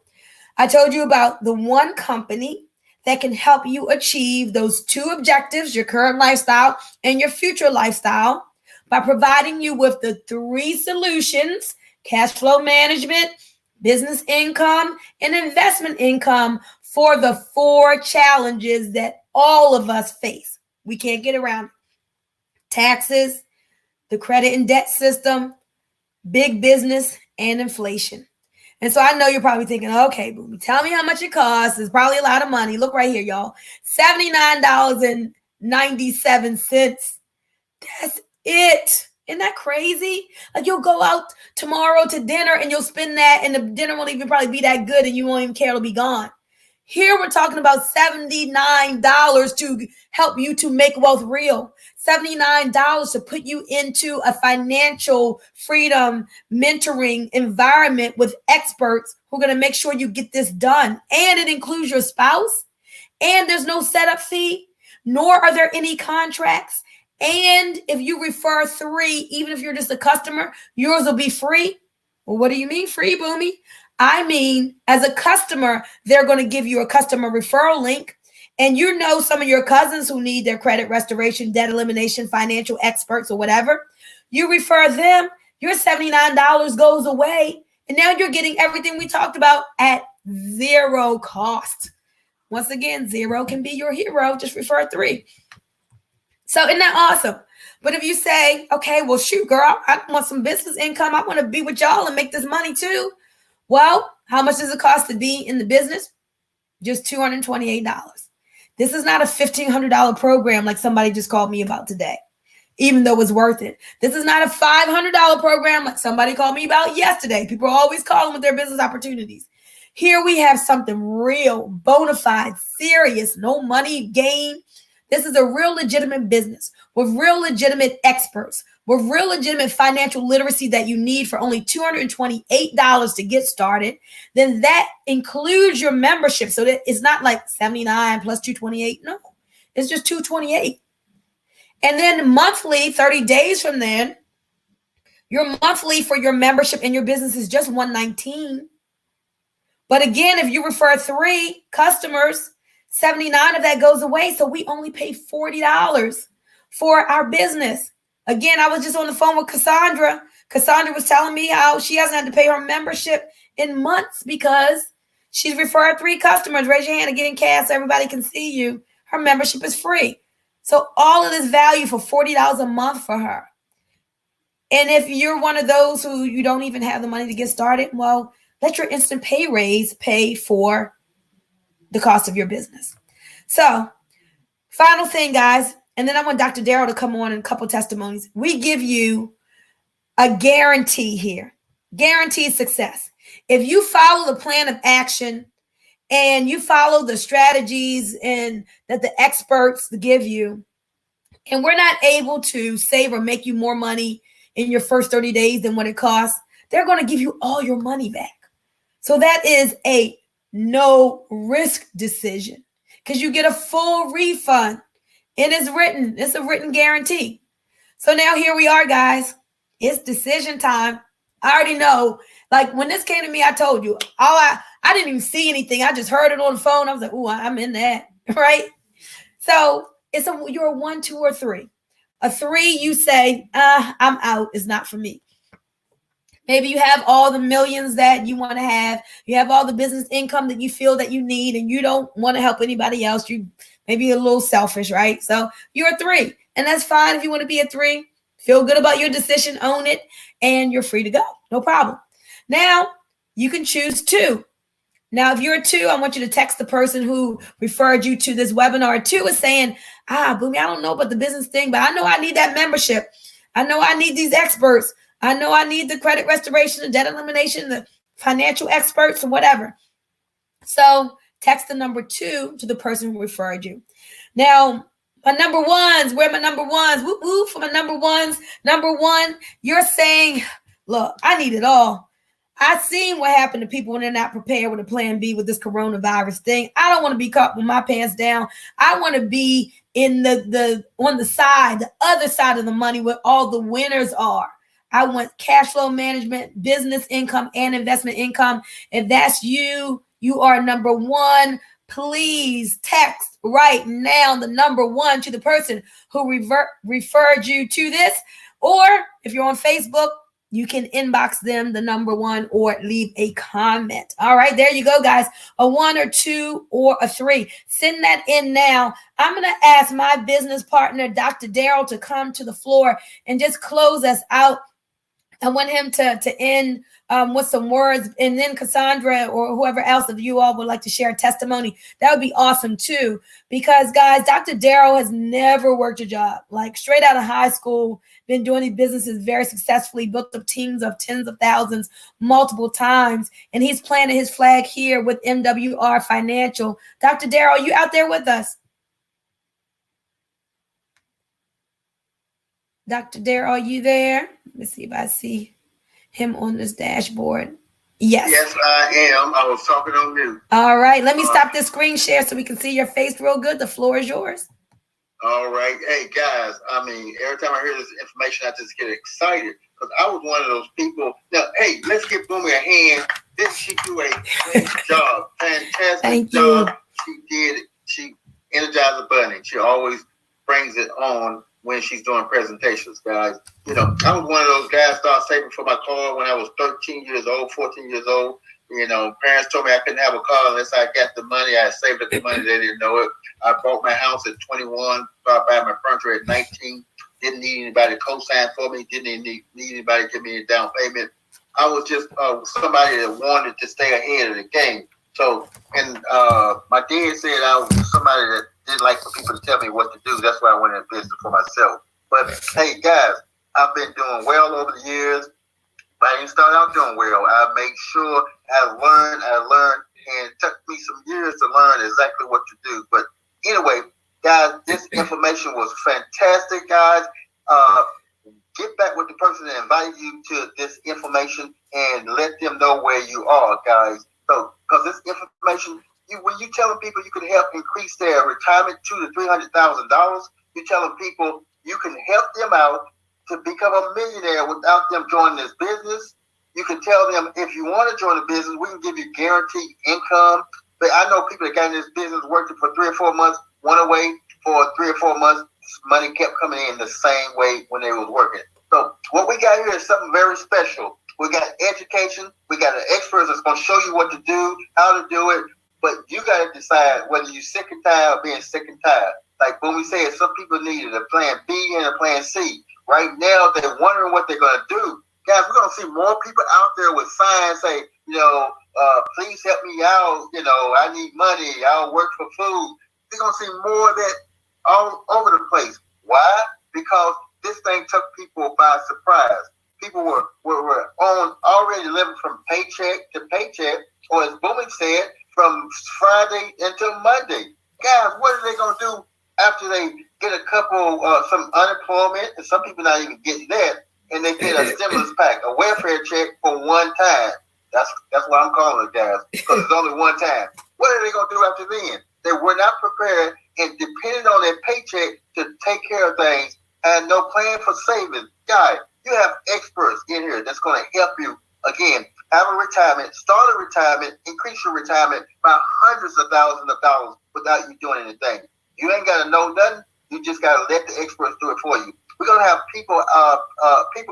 I told you about the one company that can help you achieve those 2 objectives, your current lifestyle and your future lifestyle, by providing you with the 3 solutions: cash flow management, business income, and investment income for the 4 challenges that all of us face. We can't get around taxes, the credit and debt system, big business, and inflation. And so I know you're probably thinking, okay, Boomy, tell me how much it costs. It's probably a lot of money. Look right here, y'all. $79.97. That's it. Isn't that crazy? Like you'll go out tomorrow to dinner and you'll spend that and the dinner won't even probably be that good and you won't even care, it'll be gone. Here we're talking about $79 to help you to make wealth real. $79 to put you into a financial freedom mentoring environment with experts who are going to make sure you get this done. And it includes your spouse. And there's no setup fee, nor are there any contracts. And if you refer 3, even if you're just a customer, yours will be free. Well, what do you mean free, Boomy? I mean, as a customer, they're going to give you a customer referral link. And you know some of your cousins who need their credit restoration, debt elimination, financial experts or whatever. You refer them, your $79 goes away. And now you're getting everything we talked about at 0 cost. Once again, 0 can be your hero. Just refer 3. So isn't that awesome? But if you say, okay, well, shoot, girl, I want some business income. I want to be with y'all and make this money too. Well, how much does it cost to be in the business? Just $228. This is not a $1,500 program like somebody just called me about today, even though it's worth it. This is not a $500 program like somebody called me about yesterday. People are always calling with their business opportunities. Here we have something real, bona fide, serious, no money gain. This is a real legitimate business with real legitimate experts, with real legitimate financial literacy that you need for only $228 to get started. Then that includes your membership. So that it's not like 79 plus 228. No, it's just 228. And then monthly, 30 days from then, your monthly for your membership and your business is just $119. But again, if you refer 3 customers, 79 of that goes away. So we only pay $40 for our business. Again, I was just on the phone with Cassandra. Cassandra was telling me how she hasn't had to pay her membership in months because she's referred 3 customers. Raise your hand and get in cash so everybody can see you. Her membership is free. So all of this value for $40 a month for her. And if you're one of those who you don't even have the money to get started, well, let your instant pay raise pay for the cost of your business. So final thing, guys, and then I want Dr. Darrell to come on in a couple testimonies. We give you a guarantee here, guaranteed success. If you follow the plan of action and you follow the strategies and that the experts give you, and we're not able to save or make you more money in your first 30 days than what it costs, they're going to give you all your money back. So that is a no risk decision because you get a full refund. It is written. It's a written guarantee. So now here we are, guys. It's decision time. I already know. Like when this came to me, I told you. I didn't even see anything. I just heard it on the phone. I was like, "Ooh, I'm in that." Right? So you're a 1, 2, or 3. A 3, you say, I'm out. It's not for me. Maybe you have all the millions that you want to have. You have all the business income that you feel that you need, and you don't want to help anybody else. You maybe a little selfish, right? So you're a 3, and that's fine if you want to be a 3. Feel good about your decision, own it, and you're free to go. No problem. Now you can choose 2. Now, if you're a 2, I want you to text the person who referred you to this webinar. 2 is saying, Boomy, I don't know about the business thing, but I know I need that membership. I know I need these experts. I know I need the credit restoration, the debt elimination, the financial experts, or whatever. So text the number 2 to the person who referred you. Now, my number ones, where are my number ones? Whoop, whoop, for my number ones. Number 1, you're saying, look, I need it all. I've seen what happened to people when they're not prepared with a plan B with this coronavirus thing. I don't want to be caught with my pants down. I want to be in the on the side, the other side of the money where all the winners are. I want cash flow management, business income, and investment income. If that's you, you are number 1. Please text right now the number 1 to the person who referred you to this. Or if you're on Facebook, you can inbox them the number 1 or leave a comment. All right, there you go, guys. A 1 or 2 or a 3. Send that in now. I'm going to ask my business partner, Dr. Darrell, to come to the floor and just close us out I want him to end with some words, and then Cassandra or whoever else of you all would like to share a testimony. That would be awesome too, because guys, Dr. Darrell has never worked a job. Like straight out of high school, been doing these businesses very successfully, built up teams of tens of thousands multiple times, and he's planted his flag here with MWR Financial. Dr. Darrell, you out there with us? Dr. Darrell, are you there? Let me see if I see him on this dashboard. Yes. Yes, I am. I was talking on mute. All right. Let me stop this screen share so we can see your face real good. The floor is yours. All right. Hey, guys, I mean, every time I hear this information, I just get excited because I was one of those people. Now, hey, let's give Boomy a hand. She do a great job. Fantastic Thank job. you. She did it. She energized the bunny. She always brings it on when she's doing presentations, guys. You know, I was one of those guys started saving for my car when I was 13 years old, 14 years old. You know, parents told me I couldn't have a car unless I got the money. I saved up the money. They didn't know it. I bought my house at 21, started buying my furniture at 19. Didn't need anybody to co-sign for me. Didn't need anybody to give me a down payment. I was just somebody that wanted to stay ahead of the game. So, and my dad said I was somebody that didn't like for people to tell me what to do. That's why I went in business for myself. But hey, guys, I've been doing well over the years. I didn't start out doing well. I made sure I learned, and it took me some years to learn exactly what to do. But anyway, guys, this information was fantastic, guys. Get back with the person that invited you to this information and let them know where you are, guys. So, because this information, when you telling people you can help increase their retirement $200,000 to $300,000, you're telling people you can help them out to become a millionaire without them joining this business. You can tell them if you want to join the business, we can give you guaranteed income. But I know people that got in this business working for 3 or 4 months, went away for 3 or 4 months, money kept coming in the same way when they was working. So what we got here is something very special. We got education. We got an expert that's going to show you what to do, how to do it. But you got to decide whether you're sick and tired of being sick and tired. Like when we said, some people needed a plan B and a plan C. Right now, they're wondering what they're going to do. Guys, we're going to see more people out there with signs say, please help me out. I need money. I'll work for food. We're going to see more of that all over the place. Why? Because this thing took people by surprise. People were on already living from paycheck to paycheck, or as Boomy said, from Friday until Monday. Guys, what are they going to do after they get a couple, some unemployment, and some people not even getting that, and they get a stimulus pack, a welfare check for one time? That's what I'm calling it, guys, because it's only one time. What are they going to do after then? They were not prepared and depended on their paycheck to take care of things, and no plan for savings. Guys, you have experts in here that's going to help you, again, have a retirement, start a retirement, increase your retirement by hundreds of thousands of dollars without you doing anything. You ain't got to know nothing. You just got to let the experts do it for you. We're going to have people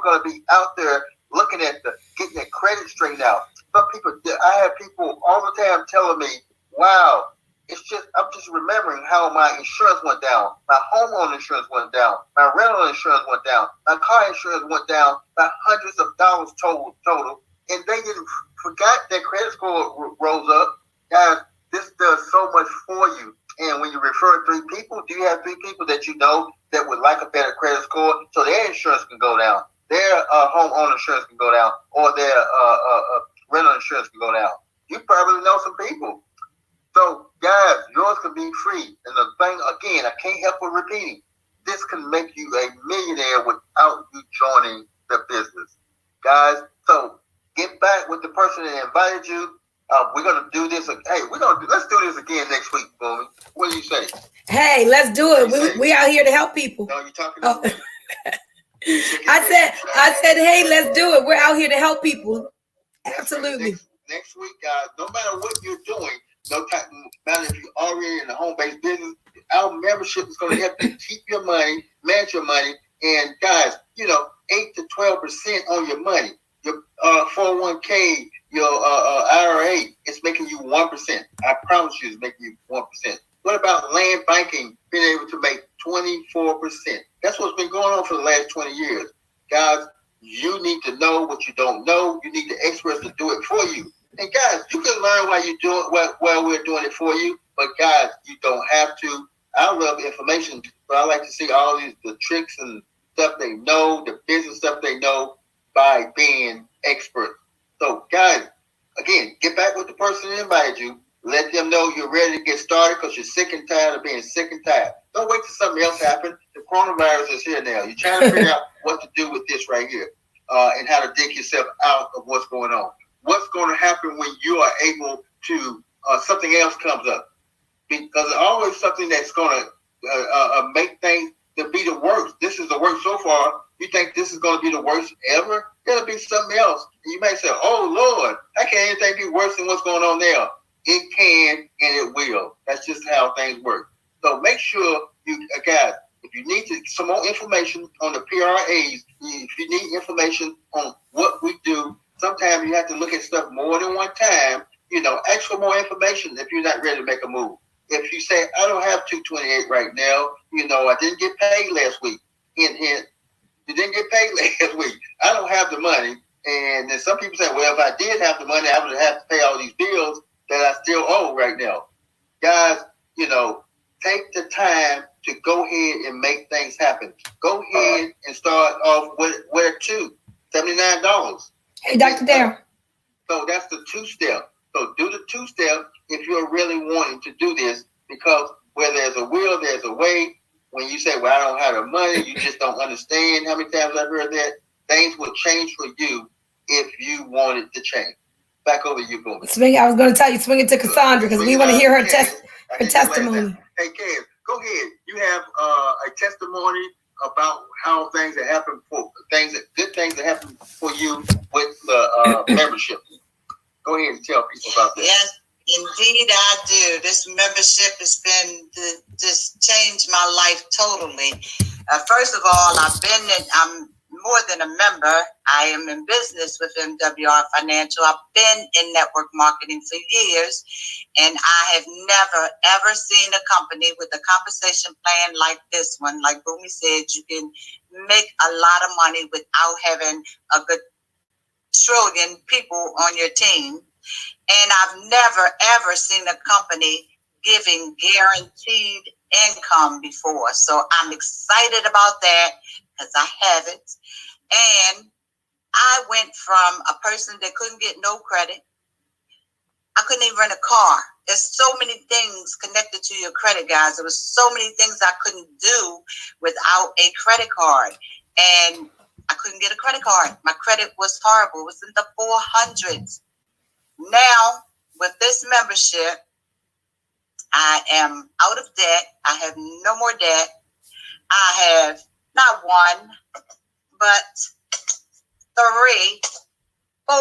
going to be out there looking at getting their credit straightened out. I have people all the time telling me, wow, I'm just remembering how my insurance went down. My homeowner insurance went down. My rental insurance went down. My car insurance went down by hundreds of dollars total. And they forgot their credit score rose up. Guys, this does so much for you. And when you refer 3 people, do you have 3 people that you know that would like a better credit score so their insurance can go down, their homeowner insurance can go down, or their rental insurance can go down? You probably know some people. So, guys, yours can be free. And the thing, again, I can't help but repeating, this can make you a millionaire without you joining the business. Guys, so get back with the person that invited you. We're going to do this. Hey, let's do this again next week, Boomy. What do you say? Hey, let's do it. We out here to help people. No, you're talking about I said, hey, let's do it. We're out here to help people. Absolutely. Next week, guys, no matter what you're doing, no matter if you're already in the home-based business, our membership is going to help you keep your money, manage your money, and guys, 8 to 12% on your money. Your 401k, your IRA, it's making you 1%. I promise you, it's making you 1%. What about land banking being able to make 24%? That's what's been going on for the last 20 years. Guys, You need to know what you don't know. You need the experts to do it for you. And guys, you can learn while you're doing while we're doing it for you. But guys, you don't have to. I love information, but I like to see all the tricks and stuff they know, the business stuff they know by being experts. So guys, again, get back with the person that invited you. Let them know you're ready to get started because you're sick and tired of being sick and tired. Don't wait till something else happens. The coronavirus is here now. You're trying to figure out what to do with this right here and how to dig yourself out of what's going on. What's going to happen when you are able to, something else comes up? Because there's always something that's going to make things to be the worst. This is the worst so far. You think this is going to be the worst ever? It'll be something else. And you may say, oh, Lord, how can anything be worse than what's going on there? It can and it will. That's just how things work. So make sure you, guys, if you need some more information on the PRAs, if you need information on what we do, sometimes you have to look at stuff more than one time. Ask for more information if you're not ready to make a move. If you say, I don't have 228 right now, I didn't get paid last week. Hint, hint. You didn't get paid last week. I don't have the money. And then some people say, well, if I did have the money, I would have to pay all these bills that I still owe right now. Guys, take the time to go ahead and make things happen. Go ahead and start off with where to? $79. Hey, Dr. Darrell. So that's the 2-step. So do the 2-step if you're really wanting to do this, because where there's a will, there's a way. When you say, well, I don't have the money, you just don't understand. How many times I've heard that? Things will change for you if you want it to change. Back over to you, Boomy. I was going to tell you, swing it to Cassandra because we want to hear her testimony. Hey, Kev, go ahead. You have a testimony about how things that happen good things that happen for you with the membership. Go ahead and tell people about that. Yes, indeed I do. This membership has been just changed my life totally. First of all, I'm more than a member. I am in business with MWR Financial. I've been in network marketing for years, and I have never, ever seen a company with a compensation plan like this one. Like Boomy said, you can make a lot of money without having a good trillion people on your team. And I've never, ever seen a company giving guaranteed income before. So I'm excited about that because I haven't. And I went from a person that couldn't get no credit. I couldn't even rent a car. There's so many things connected to your credit, guys. There was so many things I couldn't do without a credit card. And I couldn't get a credit card. My credit was horrible. It was in the 400s. Now, with this membership, I am out of debt. I have no more debt. I have not one, but 3, 4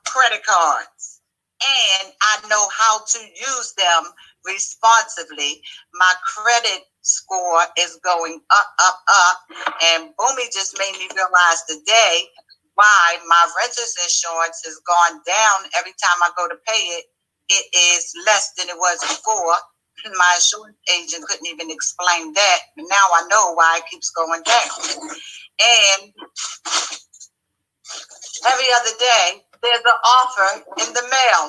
credit cards. And I know how to use them responsibly. My credit score is going up. And Boomy just made me realize today why my renter's insurance has gone down every time I go to pay it. It is less than it was before. My insurance agent couldn't even explain that. But now I know why it keeps going down. And every other day, there's an offer in the mail.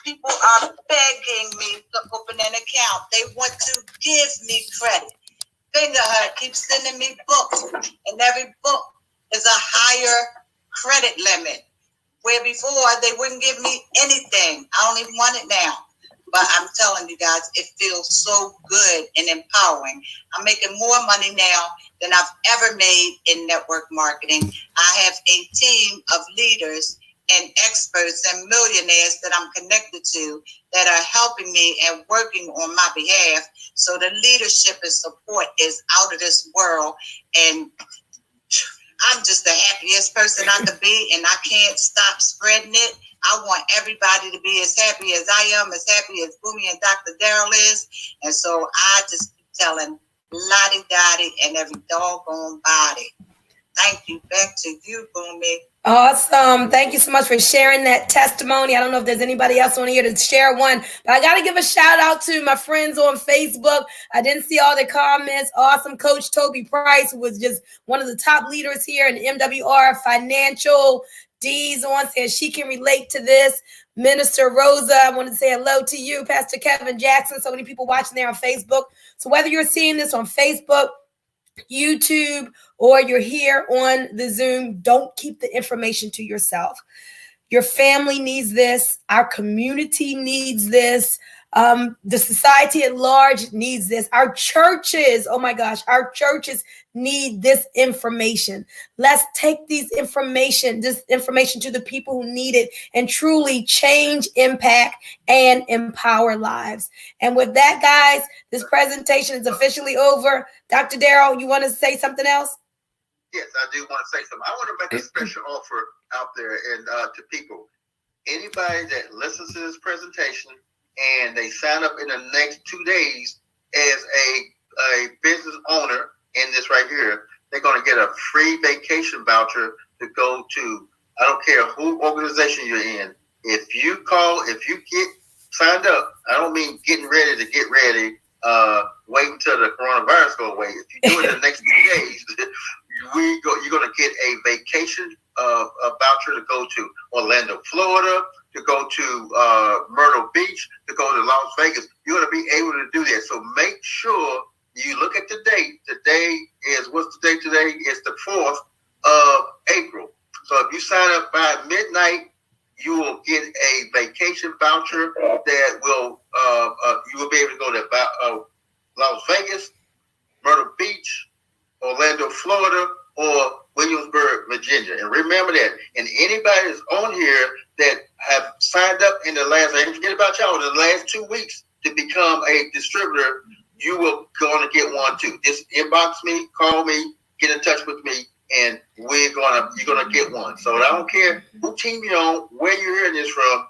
People are begging me to open an account. They want to give me credit. Fingerhut keeps sending me books, and every book is a higher credit limit, where before they wouldn't give me anything. I don't even want it now. But I'm telling you guys, it feels so good and empowering. I'm making more money now than I've ever made in network marketing. I have a team of leaders and experts and millionaires that I'm connected to that are helping me and working on my behalf. So the leadership and support is out of this world. And I'm just the happiest person I could be, and I can't stop spreading it. I want everybody to be as happy as I am, as happy as Boomy and Dr. Darrell is. And so I just keep telling Lottie Dottie and every doggone body, Thank you. Back to you, Boomy. Awesome. Thank you so much for sharing that testimony. I don't know if there's anybody else on here to share one, but I got to give a shout out to my friends on Facebook. I didn't see all the comments. Awesome. Coach Toby Price, who was just one of the top leaders here in MWR Financial. D's on, says she can relate to this. Minister Rosa, I want to say hello to you. Pastor Kevin Jackson, so many people watching there on Facebook. So whether you're seeing this on Facebook, YouTube, or you're here on the Zoom, don't keep the information to yourself. Your family needs this. Our community needs this. The society at large needs this. Our churches, oh my gosh, our churches need this information. Let's take this information to the people who need it and truly change, impact, and empower lives. And with that, guys, this presentation is officially over. Dr. Darrell, you want to say something else? Yes, I do want to say something. I want to make a special offer out there and to people. Anybody that listens to this presentation and they sign up in the next 2 days as a business owner in this right here, they're going to get a free vacation voucher to go to, I don't care who organization you're in. If you get signed up, I don't mean getting ready to get ready, wait until the coronavirus go away. If you do it in the next 2 days, you're going to get a vacation a voucher to go to Orlando, Florida, to go to Myrtle Beach, to go to Las Vegas. You're going to be able to do that. So make sure you look at the date. Today is, what's the date today? It's the 4th of April. So if you sign up by midnight, you will get a vacation voucher that will, you will be able to go to Las Vegas, Myrtle Beach, Orlando, Florida, or Williamsburg, Virginia. And remember that. And anybody that's on here that have signed up in the last, I didn't forget about y'all, in the last 2 weeks to become a distributor, you will going to get one too. Just inbox me, call me, get in touch with me, and you're gonna get one. So I don't care who team you're on, where you're hearing this from,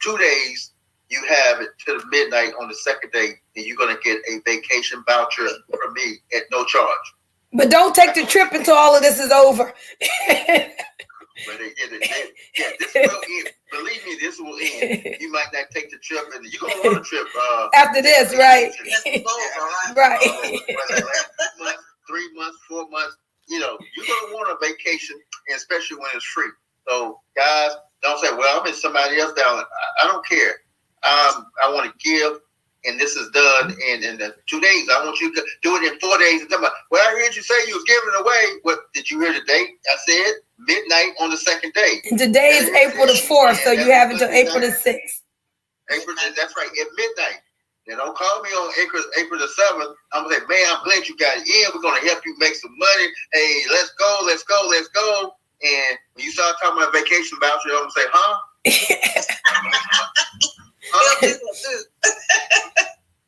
2 days, you have it to midnight on the second day, and you're gonna get a vacation voucher from me at no charge. But don't take the trip until all of this is over. But this will end. Believe me, this will end. You might not take the trip, and you're gonna want a trip after this, right? Right. 3 months, 4 months. You know, you're gonna want a vacation, and especially when it's free. So, guys, don't say, "Well, I'm in somebody else down." I don't care. I want to give. And this is done in 2 days. I want you to do it in 4 days. And well, I heard you say you was giving away. What did you hear the date? I said midnight on the second day. And today is April the 4th, so you have until April the 6th. That's right, at midnight. Now don't call me on April the 7th. I'm gonna say, man, I'm glad you got it in. We're gonna help you make some money. Hey, let's go. And when you start talking about vacation voucher, I'm gonna say, huh?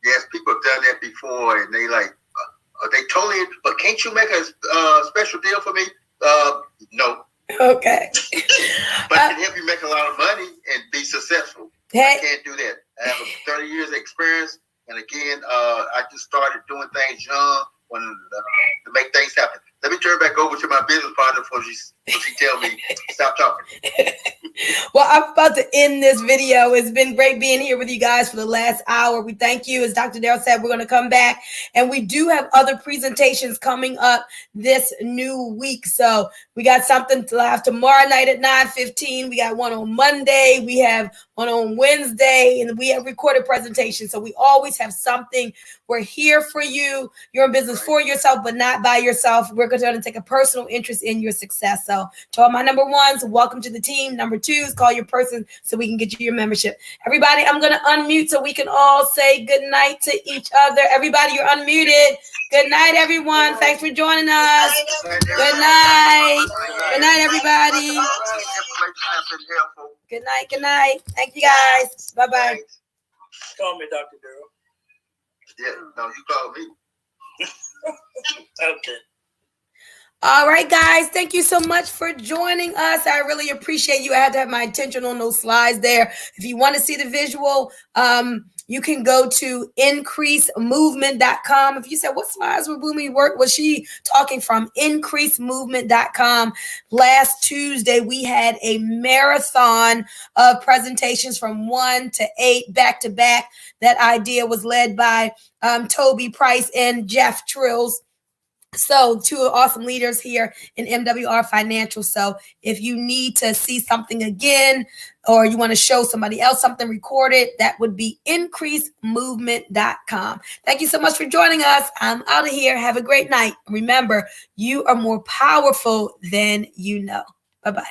Yes, people have done that before, and they they totally. But can't you make a special deal for me? No. Okay. But I can help you make a lot of money and be successful. I can't do that. I have 30 years of experience, and again, I just started doing things young to make things happen. Let me turn back over to my business partner before she tell me stop talking. Well, I'm about to end this video. It's been great being here with you guys for the last hour. We thank you. As Dr. Darrell said, we're going to come back, and we do have other presentations coming up this new week. So we got something to have tomorrow night at 9:15. We got one on Monday. We have one on Wednesday, and we have recorded presentations. So we always have something. We're here for you. You're in business for yourself, but not by yourself. We're going to take a personal interest in your success. So to all my number ones, welcome to the team. Number twos, call your person so we can get you your membership. Everybody, I'm going to unmute so we can all say good night to each other. Everybody, you're unmuted. Good night, everyone. Thanks for joining us. Good night. Good night, everybody. Good night. Good night. Thank you, guys. Bye-bye. Call me Dr. Darrell. Yeah, no, you call me. Okay. All right, guys. Thank you so much for joining us. I really appreciate you. I had to have my attention on those slides there. If you want to see the visual, you can go to increasemovement.com. If you said, what slides was she talking from? Increasemovement.com. Last Tuesday, we had a marathon of presentations from 1 to 8 back to back. That idea was led by Toby Price and Jeff Trills. So 2 awesome leaders here in MWR Financial. So if you need to see something again, or you want to show somebody else something recorded, that would be increasemovement.com. Thank you so much for joining us. I'm out of here. Have a great night. Remember, you are more powerful than you know. Bye-bye.